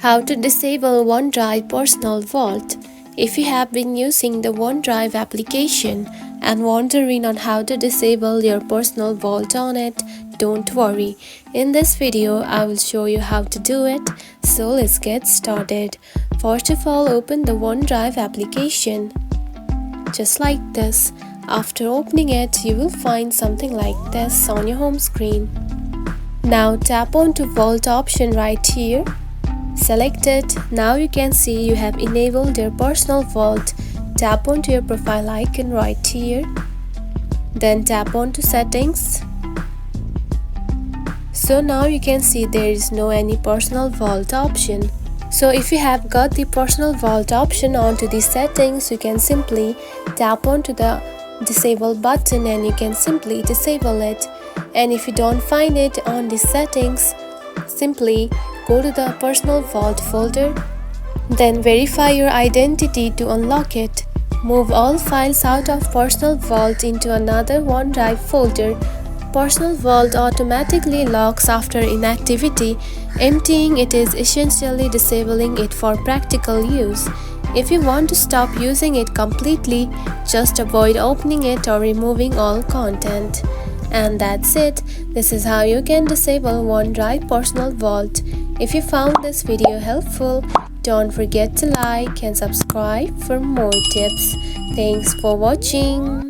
How to disable OneDrive Personal Vault. If you have been using the OneDrive application and wondering on how to disable your personal vault on it, don't worry. In this video, I will show you how to do it. So let's get started. First of all, open the OneDrive application. Just like this. After opening it, you will find something like this on your home screen. Now tap on to Vault option right here. Select it. Now you can see you have enabled your personal vault. Tap onto your profile icon right here. Then tap on to settings. So now you can see there is no any personal vault option. So if you have got the personal vault option onto the settings, you can simply tap onto the disable button and you can simply disable it. And if you don't find it on the settings, simply go to the personal vault folder, then verify your identity to unlock it. Move all files out of personal vault into another OneDrive folder. Personal vault automatically locks after inactivity. Emptying it is essentially disabling it for practical use. If you want to stop using it completely, just avoid opening it or removing all content. And that's it. This is how you can disable OneDrive Personal Vault. If you found this video helpful, don't forget to like and subscribe for more tips. Thanks for watching.